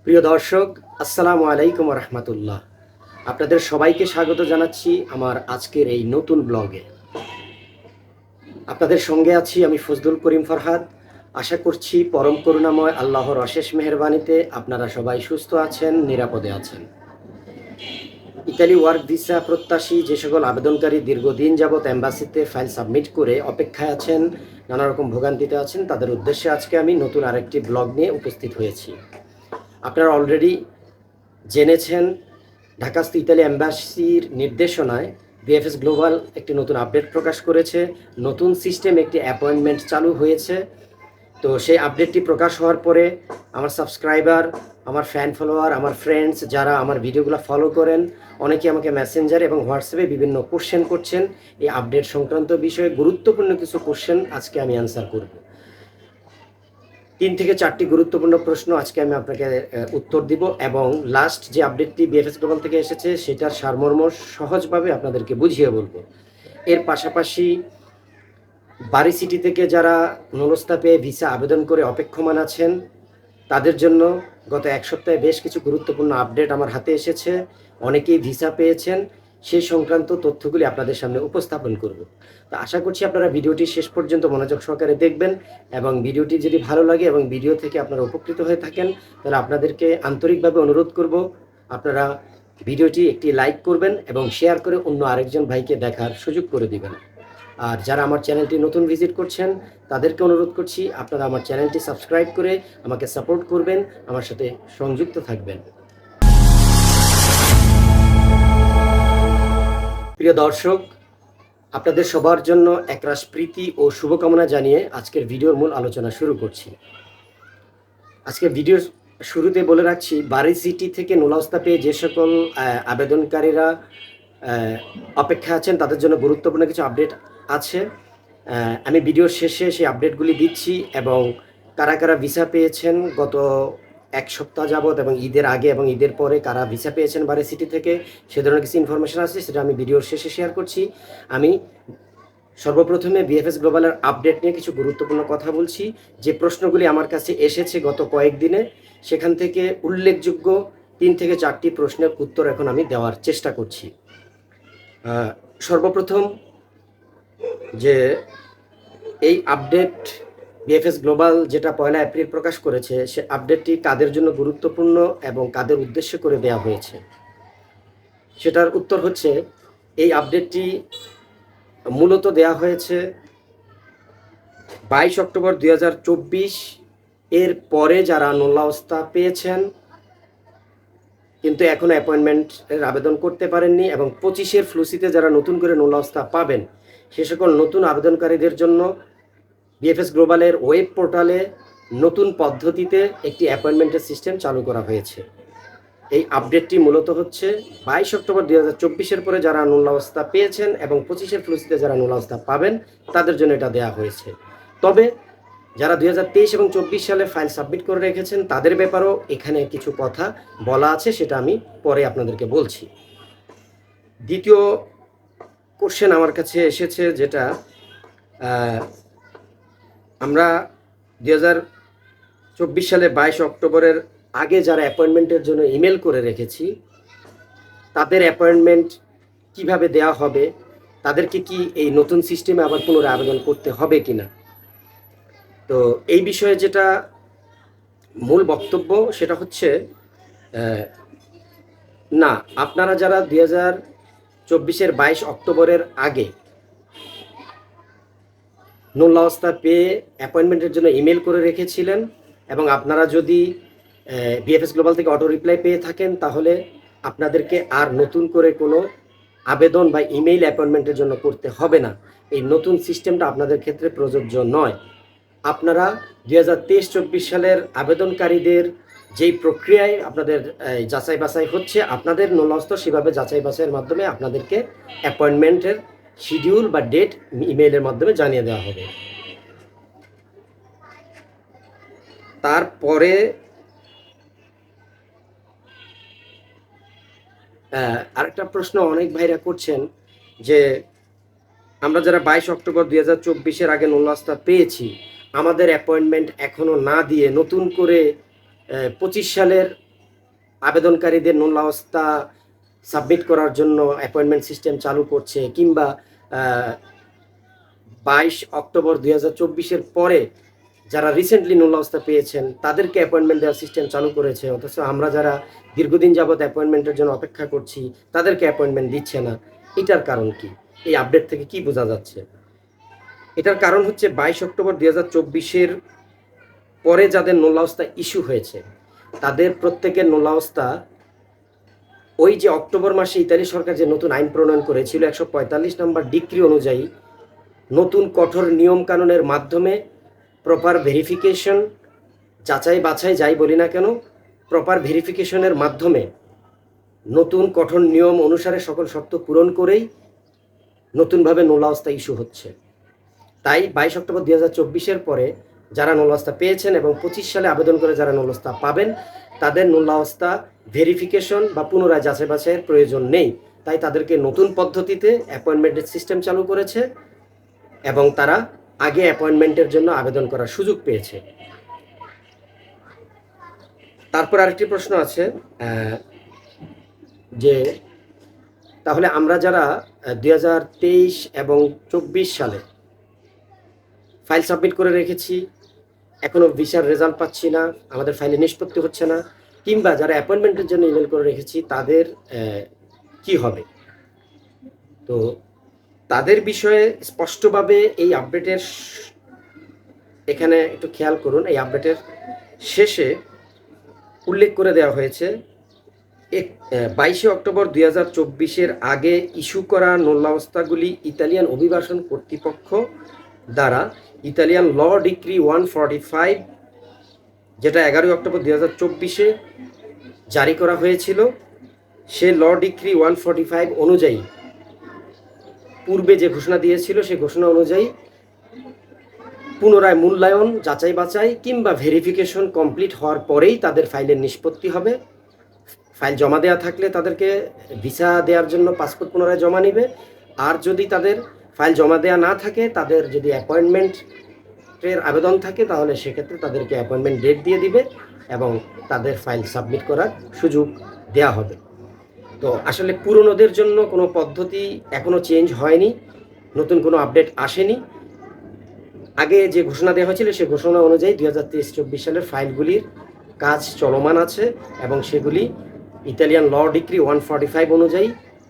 প্রিয় দর্শক, আসসালামু আলাইকুম রহমতুল্লাহ। আপনাদের সবাইকে স্বাগত জানাচ্ছি আমার আজকের এই নতুন ব্লগে। আপনাদের সঙ্গে আছি আমি ফজলুল করিম ফরহাদ। আশা করছি পরম করুণাময় আল্লাহর অশেষ মেহেরবানিতে আপনারা সবাই সুস্থ আছেন, নিরাপদে আছেন। ইতালি ওয়ার্ক ভিসা প্রত্যাশী যে সকল আবেদনকারী দীর্ঘদিন যাবৎ এম্বাসিতে ফাইল সাবমিট করে অপেক্ষায় আছেন, নানা রকম ভোগান্তিতে আছেন, তাদের উদ্দেশ্যে আজকে আমি নতুন আরেকটি ব্লগ নিয়ে উপস্থিত হয়েছি। আপনারা অলরেডি জেনেছেন, ঢাকাস্থ ইতালি এম্বাসির নির্দেশনায় বিএফএস গ্লোবাল একটি নতুন আপডেট প্রকাশ করেছে। নতুন সিস্টেম একটি অ্যাপয়েন্টমেন্ট চালু হয়েছে। তো সেই আপডেটটি প্রকাশ হওয়ার পরে আমার সাবস্ক্রাইবার, আমার ফ্যান ফলোয়ার, আমার ফ্রেন্ডস যারা আমার ভিডিওগুলো ফলো করেন, অনেকে আমাকে মেসেঞ্জার এবং হোয়াটসঅ্যাপে বিভিন্ন কোশ্চেন করছেন। এই আপডেট সংক্রান্ত বিষয়ে গুরুত্বপূর্ণ কিছু কোশ্চেন আজকে আমি অ্যান্সার করব। 3 থেকে 4টি গুরুত্বপূর্ণ প্রশ্ন আজকে আমি আপনাকে উত্তর দিব এবং লাস্ট যে আপডেটটি বিএফএস গ্লোবাল থেকে এসেছে সেটার সারমর্ম সহজভাবে আপনাদেরকে বুঝিয়ে বলবো। এর পাশাপাশি বারি সিটি থেকে যারা নুলস্তা পেয়ে ভিসা আবেদন করে অপেক্ষমান আছেন তাদের জন্য গত এক সপ্তাহে বেশ কিছু গুরুত্বপূর্ণ আপডেট আমার হাতে এসেছে। অনেকেই ভিসা পেয়েছেন, সেই সংক্রান্ত তথ্যগুলি আপনাদের সামনে উপস্থাপন করব। তো আশা করছি আপনারা ভিডিওটি শেষ পর্যন্ত মনোযোগ সহকারে দেখবেন এবং ভিডিওটি যদি ভালো লাগে এবং ভিডিও থেকে আপনারা উপকৃত হয়ে থাকেন তাহলে আপনাদেরকে আন্তরিকভাবে অনুরোধ করব আপনারা ভিডিওটি একটি লাইক করবেন এবং শেয়ার করে অন্য আরেকজন ভাইকে দেখার সুযোগ করে দিবেন। আর যারা আমার চ্যানেলটি নতুন ভিজিট করছেন তাদেরকে অনুরোধ করছি আপনারা আমার চ্যানেলটি সাবস্ক্রাইব করে আমাকে সাপোর্ট করবেন, আমার সাথে সংযুক্ত থাকবেন। প্রিয় দর্শক, আপনাদের সবার জন্য একরাশ প্রীতি ও শুভকামনা জানিয়ে আজকের ভিডিওর মূল আলোচনা শুরু করছি। আজকের ভিডিওর শুরুতে বলে রাখছি, বারি সিটি থেকে নুলস্তা পেয়ে যে সকল আবেদনকারীরা অপেক্ষা আছেন তাদের জন্য গুরুত্বপূর্ণ কিছু আপডেট আছে। আমি ভিডিওর শেষে সেই আপডেটগুলি দিচ্ছি এবং কারা কারা ভিসা পেয়েছেন গত এক সপ্তাহ যাবৎ এবং ঈদের আগে এবং ঈদের পরে কারা ভিসা পেয়েছেন বারি সিটি থেকে সে ধরনের কিছু ইনফরমেশন আছে, সেটা আমি ভিডিওর শেষে শেয়ার করছি। আমি সর্বপ্রথমে বিএফএস গ্লোবালের আপডেট নিয়ে কিছু গুরুত্বপূর্ণ কথা বলছি। যে প্রশ্নগুলি আমার কাছে এসেছে গত কয়েকদিনে সেখান থেকে উল্লেখযোগ্য 3 থেকে 4টি প্রশ্নের উত্তর এখন আমি দেওয়ার চেষ্টা করছি। সর্বপ্রথম যে এই আপডেট বিএফএস গ্লোবাল যেটা 1 এপ্রিল প্রকাশ করেছে সে আপডেটটি কাদের জন্য গুরুত্বপূর্ণ এবং কাদের উদ্দেশ্য করে দেওয়া হয়েছে সেটার উত্তর হচ্ছে, এই আপডেটটি মূলত দেওয়া হয়েছে 22 অক্টোবর 2024 এর পরে যারা নুলস্তা পেয়েছেন কিন্তু এখনো অ্যাপয়েন্টমেন্টের আবেদন করতে পারেননি এবং 25-এর ফ্লুসিতে যারা নতুন করে নুলস্তা পাবেন সে সকল নতুন আবেদনকারীদের জন্য বিএফএস গ্লোবালের ওয়েব পোর্টালে নতুন পদ্ধতিতে একটি অ্যাপয়েন্টমেন্টের সিস্টেম চালু করা হয়েছে। এই আপডেটটি মূলত হচ্ছে 22 অক্টোবর 2024-এর পরে যারা নুলস্তা পেয়েছেন এবং 25-এর ফ্লুসিতে যারা নুলস্তা পাবেন তাদের জন্য এটা দেওয়া হয়েছে। তবে যারা 2023 এবং 24 সালে ফাইল সাবমিট করে রেখেছেন তাদের ব্যাপারেও এখানে কিছু কথা বলা আছে, সেটা আমি পরে আপনাদেরকে বলছি। দ্বিতীয় কোশ্চেন আমার কাছে এসেছে যেটা আমরা 2024 সালে 22 অক্টোবরের আগে যারা অ্যাপয়েন্টমেন্টের জন্য ইমেল করে রেখেছি তাদের অ্যাপয়েন্টমেন্ট কিভাবে দেওয়া হবে, তাদেরকে কি এই নতুন সিস্টেমে আবার পুনরায় আবেদন করতে হবে কিনা। তো এই বিষয়ে যেটা মূল বক্তব্য সেটা হচ্ছে না, আপনারা যারা 2024-এর 22 অক্টোবরের আগে নুলস্তা পেয়ে অ্যাপয়েন্টমেন্টের জন্য ইমেল করে রেখেছিলেন এবং আপনারা যদি বিএফএস গ্লোবাল থেকে অটো রিপ্লাই পেয়ে থাকেন তাহলে আপনাদেরকে আর নতুন করে কোনো আবেদন বা ইমেইল অ্যাপয়েন্টমেন্টের জন্য করতে হবে না। এই নতুন সিস্টেমটা আপনাদের ক্ষেত্রে প্রযোজ্য নয়। আপনারা 2023-24 সালের আবেদনকারীদের যেই প্রক্রিয়ায় আপনাদের যাচাই বাছাই হচ্ছে আপনাদের নুলস্তা সেভাবে যাচাই বাছাইয়ের মাধ্যমে আপনাদেরকে অ্যাপয়েন্টমেন্টের শিডিউল বা ডেট ইমেইলের মাধ্যমে জানিয়ে দেওয়া হবে। তারপরে আরেকটা প্রশ্ন অনেক ভাইরা করছেন যে আমরা যারা 22 অক্টোবর 2024-এর আগে নুলস্তা পেয়েছি আমাদের অ্যাপয়েন্টমেন্ট এখনো না দিয়ে নতুন করে 25 সালের আবেদনকারীদের নোলাওস্তা সাবমিট করার জন্য অ্যাপয়েন্টমেন্ট সিস্টেম চালু করছে, কিংবা 22 অক্টোবর 2024-এর পরে যারা রিসেন্টলি নোলাওস্তা পেয়েছেন তাদেরকে অ্যাপয়েন্টমেন্ট দেওয়ার সিস্টেম চালু করেছে, অথচ আমরা যারা দীর্ঘদিন যাবৎ অ্যাপয়েন্টমেন্টের জন্য অপেক্ষা করছি তাদেরকে অ্যাপয়েন্টমেন্ট দিচ্ছে না। এটার কারণ কি? এই আপডেট থেকে কি বোঝা যাচ্ছে? এটার কারণ হচ্ছে 22 অক্টোবর 2024-এর পরে যাদের নোলাওস্তা ইস্যু হয়েছে তাদের প্রত্যেকের নোলাওস্তা ওই যে অক্টোবর মাসে ইতালি সরকার যে নতুন আইন প্রণয়ন করেছিল 145 নম্বর ডিক্রি অনুযায়ী নতুন কঠোর নিয়ম কানুনের মাধ্যমে প্রপার ভেরিফিকেশন, যাচাই বাছাই যাই বলি না কেন, প্রপার ভেরিফিকেশনের মাধ্যমে নতুন কঠোর নিয়ম অনুসারে সকল শর্ত পূরণ করেই নতুনভাবে নোলাওস্তা ইস্যু হচ্ছে। তাই 22 অক্টোবর 2024-এর পরে যারা নোলাওস্তা পেয়েছেন এবং 25 সালে আবেদন করে যারা নোলাওস্তা পাবেন তাদের নোলাওস্তা ভেরিফিকেশন বা পুনরায় যাচাই বাছাইয়ের প্রয়োজন নেই। তাই তাদেরকে নতুন পদ্ধতিতে অ্যাপয়েন্টমেন্টের সিস্টেম চালু করেছে এবং তারা আগে অ্যাপয়েন্টমেন্টের জন্য আবেদন করার সুযোগ পেয়েছে। তারপর আরেকটি প্রশ্ন আছে যে তাহলে আমরা যারা 2023 এবং 24 সালে ফাইল সাবমিট করে রেখেছি, এখনও ভিসার রেজাল্ট পাচ্ছি না, আমাদের ফাইলে নিষ্পত্তি হচ্ছে না, কিংবা যারা অ্যাপয়েন্টমেন্টের জন্য ইমেল করে রেখেছি তাদের কি হবে? তো তাদের বিষয়ে স্পষ্টভাবে এই আপডেটের এখানে একটু খেয়াল করুন, এই আপডেটের শেষে উল্লেখ করে দেওয়া হয়েছে 22 অক্টোবর 2024-এর আগে ইস্যু করা নোলাওস্তাগুলি ইতালিয়ান অভিবাসন কর্তৃপক্ষ দ্বারা ইতালিয়ান ল ডিক্রি 145 যেটা 11 অক্টোবর 2024-এ জারি করা হয়েছিল, সে ল ডিক্রি 145 অনুযায়ী পূর্বে যে ঘোষণা দিয়েছিল সেই ঘোষণা অনুযায়ী পুনরায় মূল্যায়ন, যাচাই বাছাই কিংবা ভেরিফিকেশন কমপ্লিট হওয়ার পরেই তাদের ফাইলের নিষ্পত্তি হবে। ফাইল জমা দেওয়া থাকলে তাদেরকে ভিসা দেওয়ার জন্য পাসপোর্ট পুনরায় জমা নেবে, আর যদি তাদের ফাইল জমা দেওয়া না থাকে, তাদের যদি অ্যাপয়েন্টমেন্টের আবেদন থাকে তাহলে সেক্ষেত্রে তাদেরকে অ্যাপয়েন্টমেন্ট ডেট দিয়ে দিবে এবং তাদের ফাইল সাবমিট করার সুযোগ দেওয়া হবে। তো আসলে পুরনোদের জন্য কোনো পদ্ধতি এখনও চেঞ্জ হয়নি, নতুন কোনো আপডেট আসেনি। আগে যে ঘোষণা দেওয়া হয়েছিল সেই ঘোষণা অনুযায়ী 2023-24 সালের ফাইলগুলির কাজ চলমান আছে এবং সেগুলি ইতালিয়ান ল ডিক্রি 145 অনুযায়ী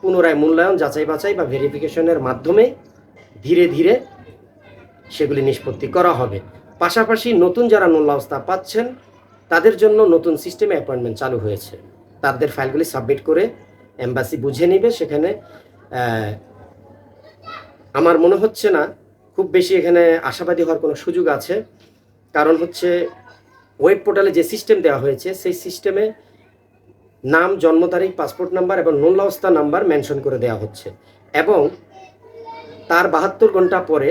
পুনরায় মূল্যায়ন, যাচাই বাছাই বা ভেরিফিকেশনের মাধ্যমে ধীরে ধীরে সেগুলি নিষ্পত্তি করা হবে। পাশাপাশি নতুন যারা নোলাওস্তা পাচ্ছেন তাদের জন্য নতুন সিস্টেমে অ্যাপয়েন্টমেন্ট চালু হয়েছে। তাদের ফাইলগুলি সাবমিট করে এম্বাসি বুঝে নেবে। সেখানে আমার মনে হচ্ছে না খুব বেশি এখানে আশাবাদী হওয়ার কোনো সুযোগ আছে, কারণ হচ্ছে ওয়েব পোর্টালে যে সিস্টেম দেওয়া হয়েছে সেই সিস্টেমে নাম, জন্ম তারিখ, পাসপোর্ট নাম্বার এবং নোলাওস্তা নাম্বার মেনশন করে দেওয়া হচ্ছে এবং তার 72 ঘন্টা পরে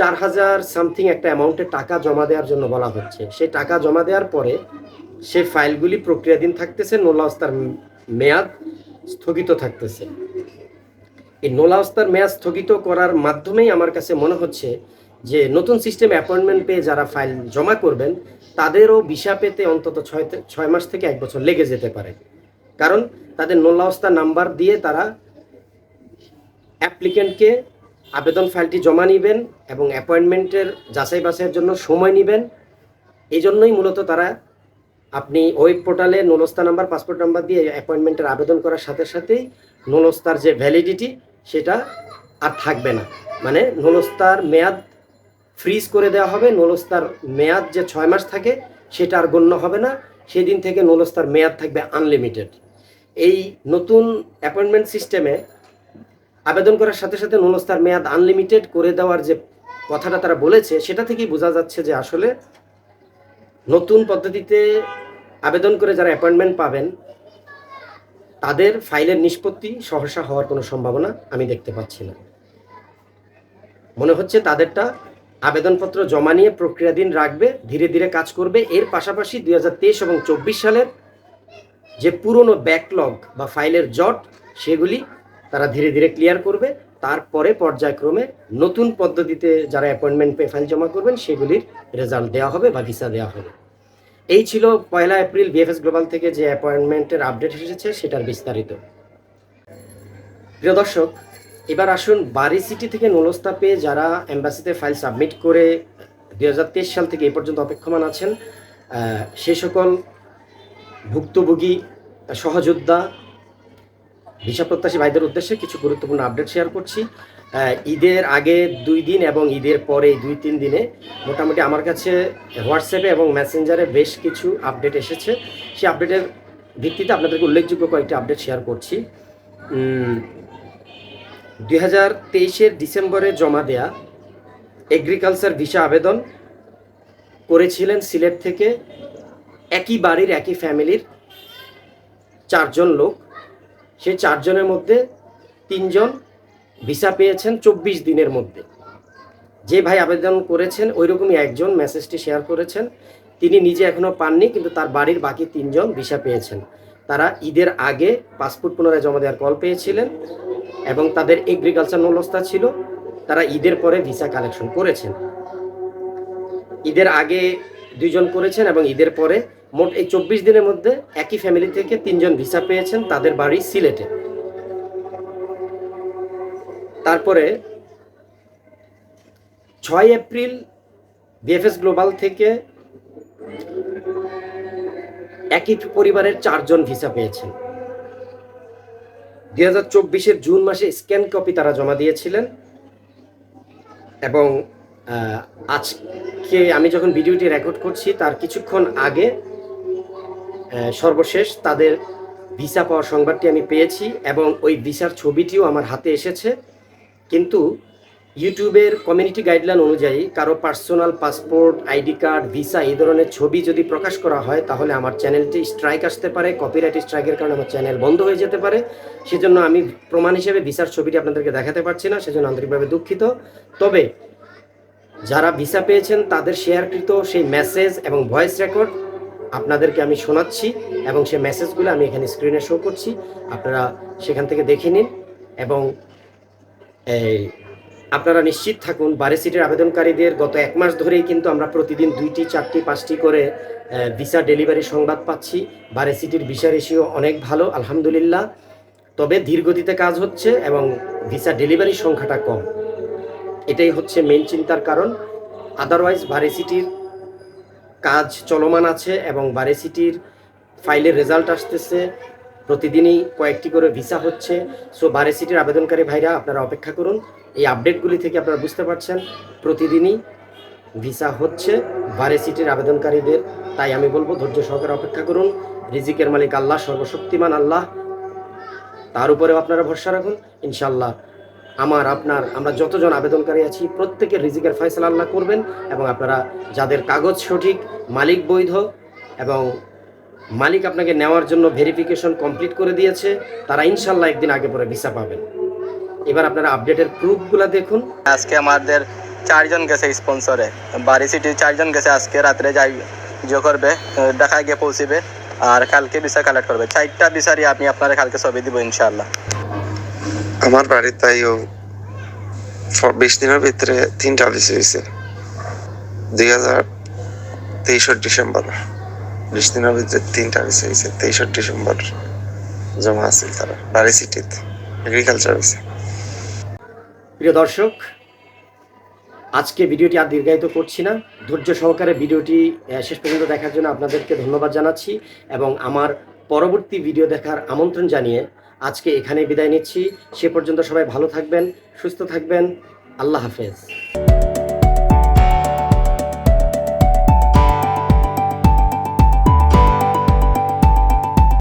4000 সামথিং একটা অ্যামাউন্টের টাকা জমা দেওয়ার জন্য বলা হচ্ছে। সেই টাকা জমা দেওয়ার পরে সে ফাইলগুলি প্রক্রিয়াধীন থাকতেছে, নোলাওস্তার মেয়াদ স্থগিত থাকতেছে। এই নোলাওস্তার মেয়াদ স্থগিত করার মাধ্যমেই আমার কাছে মনে হচ্ছে যে নতুন সিস্টেম অ্যাপয়েন্টমেন্ট পেয়ে যারা ফাইল জমা করবেন তাদেরও ভিসা পেতে অন্তত 6 মাস থেকে 1 বছর লেগে যেতে পারে, কারণ তাদের নোলাওস্তা নাম্বার দিয়ে তারা অ্যাপ্লিকেন্টকে আবেদন ফাইলটি জমা নেবেন এবং অ্যাপয়েন্টমেন্টের যাচাই বাছাইয়ের জন্য সময় নেবেন। এই জন্যই মূলত তারা আপনি ওয়েব পোর্টালে নোলাওস্তা নাম্বার, পাসপোর্ট নাম্বার দিয়ে অ্যাপয়েন্টমেন্টের আবেদন করার সাথে সাথেই নোলাওস্তার যে ভ্যালিডিটি সেটা আর থাকবে না, মানে নোলাওস্তার মেয়াদ ফ্রিজ করে দেওয়া হবে। নোলাওস্তার মেয়াদ যে 6 মাস থাকে সেটা আর গণ্য হবে না, সেই দিন থেকে নোলাওস্তার মেয়াদ থাকবে আনলিমিটেড। এই নতুন অ্যাপয়েন্টমেন্ট সিস্টেমে আবেদন করার সাথে সাথে নোলাওস্তার মেয়াদ আনলিমিটেড করে দেওয়ার যে কথাটা তারা বলেছে সেটা থেকেই বোঝা যাচ্ছে যে আসলে নতুন পদ্ধতিতে আবেদন করে যারা অ্যাপয়েন্টমেন্ট পাবেন তাদের ফাইলের নিষ্পত্তি সহসা হওয়ার কোনো সম্ভাবনা আমি দেখতে পাচ্ছি না। মনে হচ্ছে তাদেরটা আবেদনপত্র জমা নিয়ে প্রক্রিয়াধীন রাখবে, ধীরে ধীরে কাজ করবে। এর পাশাপাশি 2023 এবং 24 সালের যে পুরনো ব্যাকলগ বা ফাইলের জট সেগুলি তারা ধীরে ধীরে ক্লিয়ার করবে। তারপরে পর্যায়ক্রমে নতুন পদ্ধতিতে যারা অ্যাপয়েন্টমেন্ট পেয়ে ফাইল জমা করবেন সেগুলির রেজাল্ট দেওয়া হবে বা ভিসা দেওয়া হবে। এই ছিল 1 এপ্রিল বিএফএস গ্লোবাল থেকে যে অ্যাপয়েন্টমেন্টের আপডেট এসেছে সেটার বিস্তারিত। প্রিয় দর্শক, এবার আসুন বারি সিটি থেকে নুলস্তা পেয়ে যারা এম্বাসিতে ফাইল সাবমিট করে 2023 সাল থেকে এই পর্যন্ত অপেক্ষমান আছেন, সেই সকল ভুক্তভোগী সহযোদ্ধা ভিসা প্রত্যাশী ভাইদের উদ্দেশ্যে কিছু গুরুত্বপূর্ণ আপডেট শেয়ার করছি। ঈদের আগে 2 দিন এবং ঈদের পরে 2-3 দিনে মোটামুটি আমার কাছে হোয়াটসঅ্যাপে এবং মেসেঞ্জারে বেশ কিছু আপডেট এসেছে। সেই আপডেটের ভিত্তিতে আপনাদেরকে উল্লেখযোগ্য কয়েকটি আপডেট শেয়ার করছি। 2023 ডিসেম্বরে জমা দেয়া এগ্রিকালচার ভিসা আবেদন করেছিলেন সিলেট থেকে একই বাড়ির একই ফ্যামিলির 4 জন লোক। সেই 4 জনের মধ্যে 3 জন ভিসা পেয়েছেন 24 দিনের মধ্যে। যে ভাই আবেদন করেছেন ওইরকমই একজন মেসেজটি শেয়ার করেছেন, তিনি নিজে এখনও পাননি, কিন্তু তার বাড়ির বাকি 3 জন ভিসা পেয়েছেন। তারা ঈদের আগে পাসপোর্ট পুনরায় জমা দেওয়ার কল পেয়েছিলেন এবং তাদের এগ্রিকালচার নুলস্তা ছিল। তারা ঈদের পরে ভিসা কালেকশন করেছেন। ঈদের আগে 2 জন করেছেন এবং ঈদের পরে মোট এই 24 দিনের মধ্যে একই ফ্যামিলি থেকে 3 জন ভিসা পেয়েছেন, তাদের বাড়ি সিলেটে। তারপরে 6 এপ্রিল বিএফএস গ্লোবাল থেকে একই পরিবারের 4 জন ভিসা পেয়েছেন। 2024 জুন মাসে স্ক্যান কপি তারা জমা দিয়েছিলেন এবং আজকে আমি যখন ভিডিওটি রেকর্ড করছি তার কিছুক্ষণ আগে সর্বশেষ তাদের ভিসা পাওয়ার সংবাদটি আমি পেয়েছি এবং ওই ভিসার ছবিটিও আমার হাতে এসেছে। কিন্তু ইউটিউবের কমিউনিটি গাইডলাইন অনুযায়ী কারো personal passport, ID card, visa এই ধরনের ছবি যদি প্রকাশ করা হয় তাহলে আমার চ্যানেলটি স্ট্রাইক আসতে পারে, কপিরাইট স্ট্রাইকের কারণে আমার চ্যানেল বন্ধ হয়ে যেতে পারে। সেজন্য আমি প্রমাণ হিসেবে ভিসার ছবিটি আপনাদেরকে দেখাতে পারছি না, সেজন্য আন্তরিকভাবে দুঃখিত। তবে যারা ভিসা পেয়েছেন তাদের শেয়ারকৃত সেই মেসেজ এবং ভয়েস রেকর্ড আপনাদেরকে আমি শোনাচ্ছি এবং সেই মেসেজগুলো আমি এখানে স্ক্রিনে শো করছি, আপনারা সেখান থেকে দেখে নিন। এবং আপনারা নিশ্চিত থাকুন বারি সিটির আবেদনকারীদের গত 1 মাস ধরেই কিন্তু আমরা প্রতিদিন 2টি, 4টি, 5টি করে ভিসা ডেলিভারি সংবাদ পাচ্ছি। বারি সিটির ভিসা রেশিও অনেক ভালো আলহামদুলিল্লাহ। তবে ধীরগতিতে কাজ হচ্ছে এবং ভিসা ডেলিভারির সংখ্যাটা কম, এটাই হচ্ছে মেইন চিন্তার কারণ। আদারওয়াইজ বারি সিটির কাজ চলমান আছে এবং বারি সিটির ফাইলের রেজাল্ট আসতেছে, প্রতিদিনই কয়েকটি করে ভিসা হচ্ছে। সো বারি সিটির আবেদনকারী ভাইরা আপনারা অপেক্ষা করুন। এই আপডেটগুলি থেকে আপনারা বুঝতে পারছেন প্রতিদিনই ভিসা হচ্ছে বারি সিটির আবেদনকারীদের। তাই আমি বলবো ধৈর্য সহকারে অপেক্ষা করুন। রিজিকের মালিক আল্লাহ, সর্বশক্তিমান আল্লাহ, তার উপরেও আপনারা ভরসা রাখুন। ইনশাল্লাহ আমরা যতজন আবেদনকারী আছি প্রত্যেকের রিজিকের ফয়সালা আল্লাহ করবেন এবং আপনারা যাদের কাগজ সঠিক, মালিক বৈধ এবং মালিক আপনাকে নেওয়ার জন্য ভেরিফিকেশন কমপ্লিট করে দিয়েছে, তারা ইনশাল্লাহ একদিন আগে পরে ভিসা পাবেন। এবার আপনারা আপডেটের প্রুফগুলো দেখুন। আজকে আমাদের 4 জন গেছে স্পন্সরে, বারি সিটির 4 জন গেছে। আজকে রাত্রে যাই করবে, ঢাকায় গিয়ে পৌঁছিবে আর কালকে ভিসা কালেক্ট করবে। 4টা ভিসারই আমি আপনারা কালকে ছবি দিব ইনশাআল্লাহ। আমার বাড়ির তাইও 20 দিনের ভিতরে 3টা ভিসা হয়েছে। 2023 ডিসেম্বর 20 দিনের ভিতরে 3টা ভিসা হয়েছে। 23 ডিসেম্বর জমা আছে তারা বারি সিটিতে এগ্রিকালচার ভিসা। প্রিয় দর্শক, আজকে ভিডিওটি আর দীর্ঘায়িত করছি না, ধৈর্য সহকারে ভিডিওটি শেষ পর্যন্ত দেখার জন্য আপনাদেরকে ধন্যবাদ জানাচ্ছি এবং আমার পরবর্তী ভিডিও দেখার আমন্ত্রণ জানিয়ে আজকে এখানেই বিদায় নিচ্ছি। সে পর্যন্ত সবাই ভালো থাকবেন, সুস্থ থাকবেন। আল্লাহ হাফেজ।